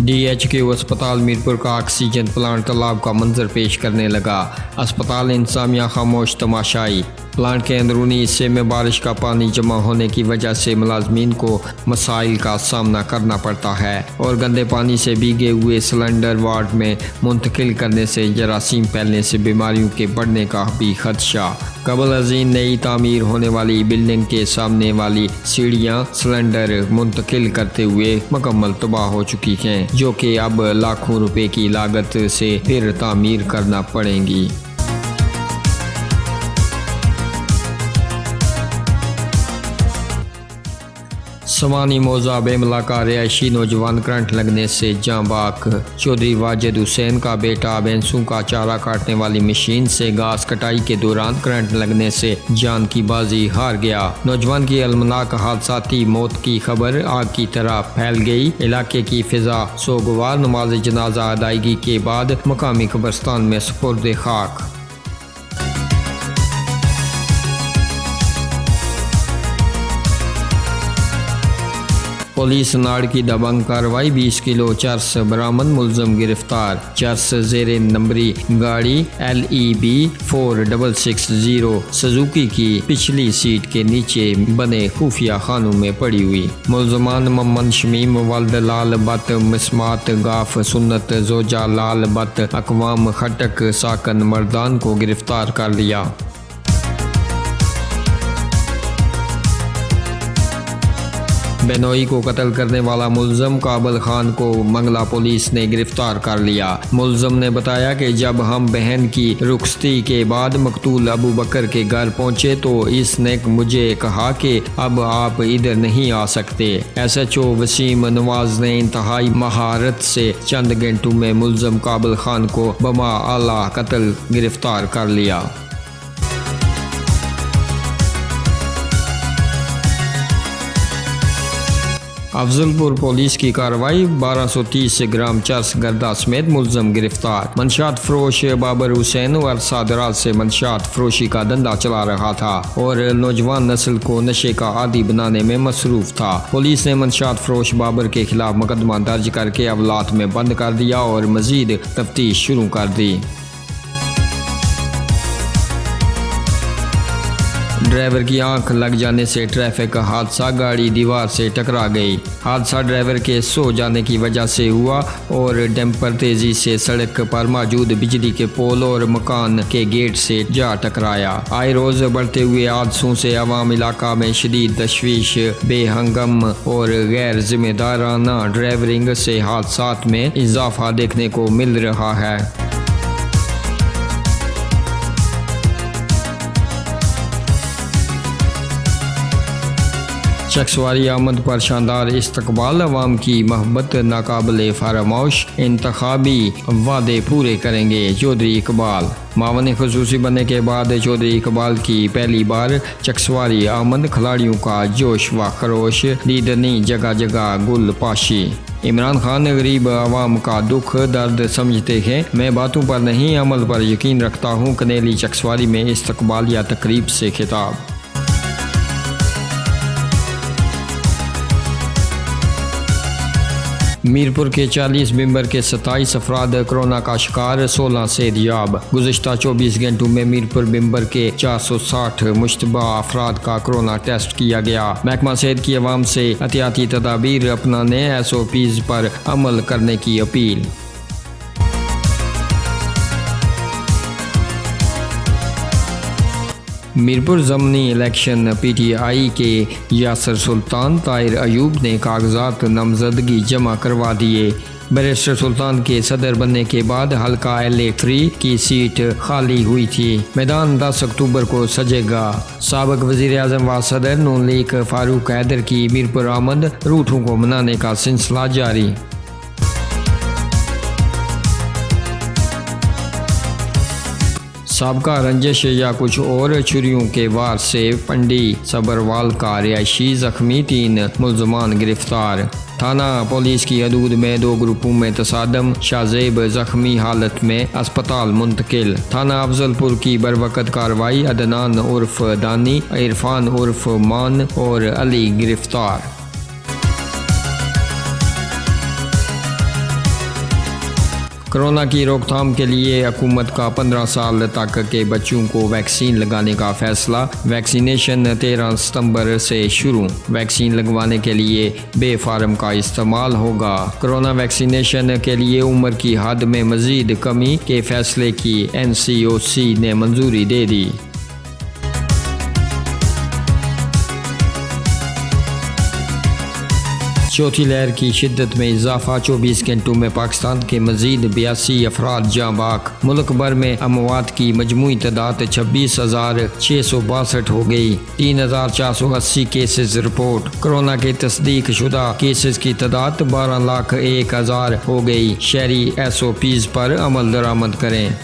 DHQ अस्पताल मीरपुर का oxygen plant तालाब का मंजर पेश करने लगा। अस्पताल इंतजामिया खामोश तमाशाई। प्लांट के अंदरूनी हिस्से में बारिश का पानी जमा होने की वजह से मुलाजमीन को मसाइल का सामना करना पड़ता है और गंदे पानी से भीगे हुए सिलेंडर वार्ड में मुंतकिल करने से जरासीम फैलने से बीमारियों के बढ़ने का भी खदशा। कबल अजीम नई तामीर होने वाली बिल्डिंग के सामने वाली सीढ़ियां सिलेंडर मुंतकिल करते हुए मुकम्मल तबाह हो चुकी हैं, जो कि अब लाखों रुपए की लागत से फिर तामीर करना पड़ेंगी। सवानी मौजा बेमला रिहायशी नौजवान करंट लगने से जाँ बाक। चौधरी वाजिद हुसैन का बेटा भैंसों का चारा काटने वाली मशीन से घास कटाई के दौरान करंट लगने से जान की बाजी हार गया। नौजवान की अलमनाक हादसाती मौत की खबर आग की तरह फैल गई। इलाके की फिजा सोगवार। नमाज जनाजा अदायगी के बाद मकामी कब्रिस्तान में सुपुर्द खाक। पुलिस नाड़ की दबंग कार्रवाई। 20 किलो चरस बरामद। मुलजम गिरफ्तार। चरस जेरे नंबरी गाड़ी LEB 4660 सुजुकी की पिछली सीट के नीचे बने खुफिया खानों में पड़ी हुई। मुलजमान मोहम्मद शमीम वल्द लाल बत मिसमात गाफ सुन्नत जोजा लाल बत अकवाम खटक साकन मर्दान को गिरफ्तार कर लिया। बेनोई को कत्ल करने वाला मुलजम काबल खान को मंगला पुलिस ने गिरफ्तार कर लिया। मुलजम ने बताया कि जब हम बहन की रुखसती के बाद मकतूल अबू बकर के घर पहुंचे तो इसने मुझे कहा कि अब आप इधर नहीं आ सकते। SHO वसीम नवाज ने इंतहाई महारत से चंद घंटों में मुलजम काबल खान को बमा आला कत्ल गिरफ्तार कर लिया। अफजलपुर पुलिस की कार्रवाई। 1230 ग्राम चरस गर्दा समेत मुलजम गिरफ्तार। मंशात फरोश बाबर हुसैन वर्षा दराज से मंशात फरोशी का धंधा चला रहा था और नौजवान नस्ल को नशे का आदी बनाने में मसरूफ था। पुलिस ने मंशात फरोश बाबर के खिलाफ मुकदमा दर्ज करके अवलात में बंद कर दिया और मजीद तफ्तीश शुरू कर दी। ड्राइवर की आंख लग जाने से ट्रैफिक हादसा। गाड़ी दीवार से टकरा गई। हादसा ड्राइवर के सो जाने की वजह से हुआ और डैम्पर तेजी से सड़क पर मौजूद बिजली के पोल और मकान के गेट से जा टकराया। आए रोज बढ़ते हुए हादसों से अवाम इलाका में शदीद तशवीश। बेहंगम और गैर जिम्मेदाराना ड्राइवरिंग से हादसात में इजाफा देखने को मिल रहा है। शख्सवारी आमद पर शानदार इस्तकबाल। अवाम की मोहब्बत नाकाबिले फरामोश। इंतखाबी वादे पूरे करेंगे चौधरी इकबाल। मावन खुसूसी बनने के बाद चौधरी इकबाल की पहली बार चकसवारी आमद। खिलाड़ियों का जोश व खरोश। दीदनी जगह जगह गुल पाशी। इमरान खान गरीब आवाम का दुख दर्द समझते हैं। मैं बातों पर नहीं अमल पर यकीन रखता हूँ। कनेली चकसवारी में इस्तकबालिया तकरीब से खिताब। मीरपुर के 40 मेंबर के 27 अफराद कोरोना का शिकार। 16 सेहतयाब। गुज़िश्ता 24 घंटों में मीरपुर मेंबर के 460 मुश्तबा अफराद का कोरोना टेस्ट किया गया। महकमा सेहत की अवाम से एहतियाती तदाबीर अपनाने SOPs पर अमल करने की अपील। मीरपुर ज़मनी इलेक्शन PTI के यासर सुल्तान ताहिर अयूब ने कागजात नामजदगी जमा करवा दिए। बैरिस्टर सुल्तान के सदर बनने के बाद हल्का LA3 की सीट खाली हुई थी। मैदान 10 अक्टूबर को सजेगा। साबिक वज़ीर आज़म व सदर नून लीग फारूक हैदर की मीरपुर आमद। रूठों को मनाने का सिलसिला जारी। साबका रंजिश या कुछ और छुरियों के वार से पंडी सबरवाल का रिहायशी जख्मी। 3 मुलजमान गिरफ्तार। थाना पुलिस की हदूद में 2 ग्रुपों में तसादम। शाहजेब जख्मी हालत में अस्पताल मुंतकिल। थाना अफजलपुर की बरवकत कार्रवाई। अदनान उर्फ दानी, इरफान उर्फ मान और अली गिरफ्तार। कोरोना की रोकथाम के लिए हुकूमत का 15 साल तक के बच्चों को वैक्सीन लगाने का फैसला। वैक्सीनेशन 13 सितंबर से शुरू। वैक्सीन लगवाने के लिए बे फार्म का इस्तेमाल होगा। कोरोना वैक्सीनेशन के लिए उम्र की हद में मजीद कमी के फैसले की NCOC ने मंजूरी दे दी। चौथी लहर की शिद्दत में इजाफा। 24 घंटों में पाकिस्तान के मजीद 82 अफराद जाँ बाक। मुल्क भर में अमवात की मजमूई तादाद 26,662 हो गई। 3,480 केसेस रिपोर्ट। कोरोना के तस्दीक शुदा केसेस की तादाद 12,01,000 हो गई। शहरी SOPs पर अमल दरामद करें।